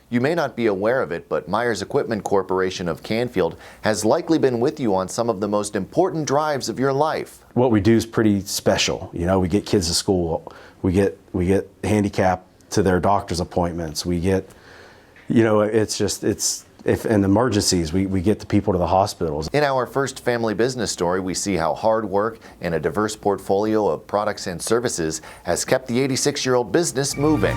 You may not be aware of it, but Myers Equipment Corporation of Canfield has likely been with you on some of the most important drives of your life. What we do is pretty special. You know, we get kids to school, we get handicapped to their doctor's appointments, we get, you know, if in emergencies, we get the people to the hospitals. In our first family business story, we see how hard work and a diverse portfolio of products and services has kept the 86-year-old business moving.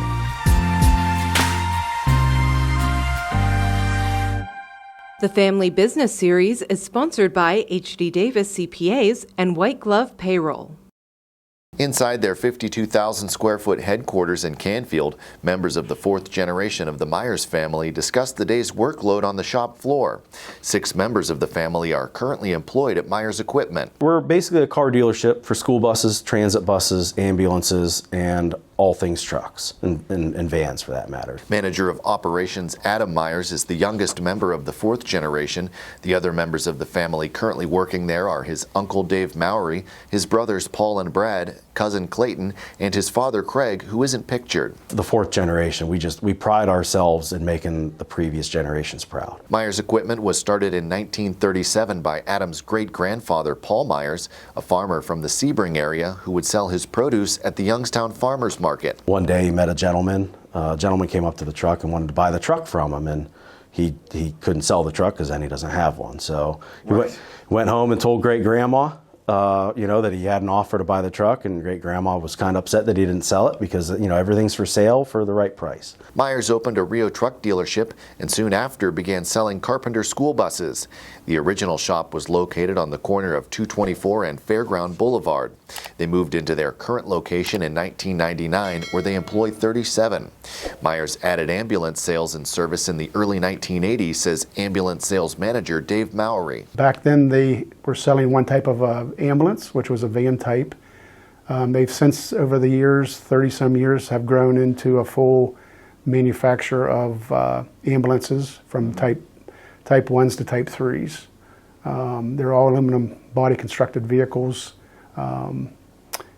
The Family Business Series is sponsored by H.D. Davis CPAs and White Glove Payroll. Inside their 52,000 square foot headquarters in Canfield, members of the fourth generation of the Myers family discussed the day's workload on the shop floor. 6 members of the family are currently employed at Myers Equipment. We're basically a car dealership for school buses, transit buses, ambulances, and all things trucks and vans for that matter. Manager of Operations Adam Myers is the youngest member of the fourth generation. The other members of the family currently working there are his uncle Dave Mowry, his brothers Paul and Brad, cousin Clayton, and his father Craig, who isn't pictured. The fourth generation, we pride ourselves in making the previous generations proud. Myers Equipment was started in 1937 by Adam's great-grandfather Paul Myers, a farmer from the Sebring area who would sell his produce at the Youngstown Farmers Market. One day he met a gentleman. A gentleman came up to the truck and wanted to buy the truck from him, and he couldn't sell the truck because then he doesn't have one. So he went home and told great-grandma that he had an offer to buy the truck, and great-grandma was kind of upset that he didn't sell it because, everything's for sale for the right price. Myers opened a Rio truck dealership and soon after began selling Carpenter school buses. The original shop was located on the corner of 224 and Fairground Boulevard. They moved into their current location in 1999, where they employ 37. Myers added ambulance sales and service in the early 1980s, says ambulance sales manager Dave Mowry. Back then they were selling one type of ambulance, which was a van type. They've since, over the years, 30-some years, have grown into a full manufacturer of ambulances from type 1s to type 3s. They're all aluminum body constructed vehicles, and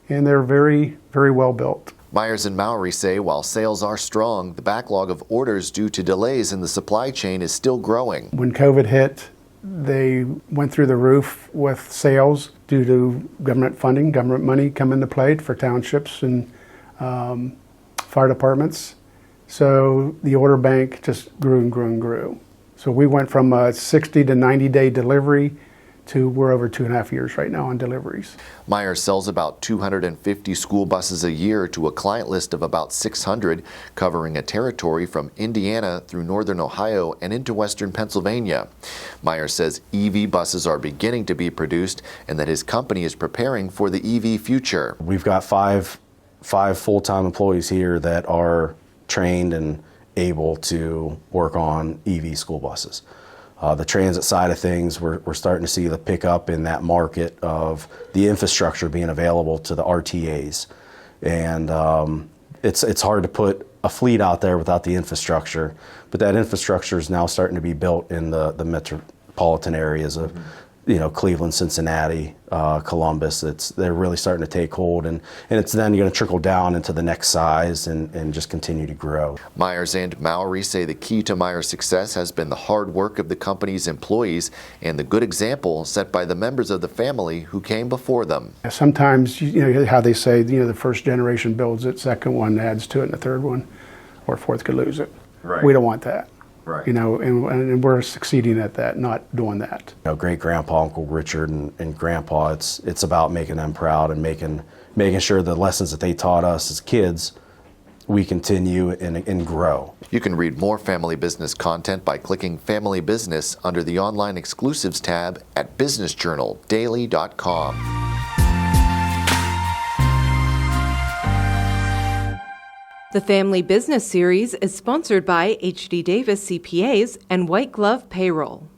they're very, very well built. Myers and Mowry say while sales are strong, the backlog of orders due to delays in the supply chain is still growing. When COVID hit, they went through the roof with sales due to government funding, government money come into play for townships and fire departments. So the order bank just grew and grew and grew. So we went from a 60 to 90-day delivery to we're over 2.5 years right now on deliveries. Myers sells about 250 school buses a year to a client list of about 600, covering a territory from Indiana through northern Ohio and into western Pennsylvania. Myers says EV buses are beginning to be produced and that his company is preparing for the EV future. We've got five full-time employees here that are trained and able to work on EV school buses. The transit side of things, we're starting to see the pickup in that market of the infrastructure being available to the RTAs. And it's hard to put a fleet out there without the infrastructure, but that infrastructure is now starting to be built in the metropolitan areas of Cleveland, Cincinnati, Columbus. They're really starting to take hold, and it's then going to trickle down into the next size and just continue to grow. Myers and Mowry say the key to Myers' success has been the hard work of the company's employees and the good example set by the members of the family who came before them. Sometimes, how they say, the first generation builds it, second one adds to it, and the third one or fourth could lose it. Right. We don't want that. Right. And we're succeeding at that, not doing that. Great grandpa, Uncle Richard, and grandpa, it's about making them proud and making sure the lessons that they taught us as kids, we continue and grow. You can read more family business content by clicking Family Business under the online exclusives tab at businessjournaldaily.com. The Family Business Series is sponsored by H.D. Davis CPAs and White Glove Payroll.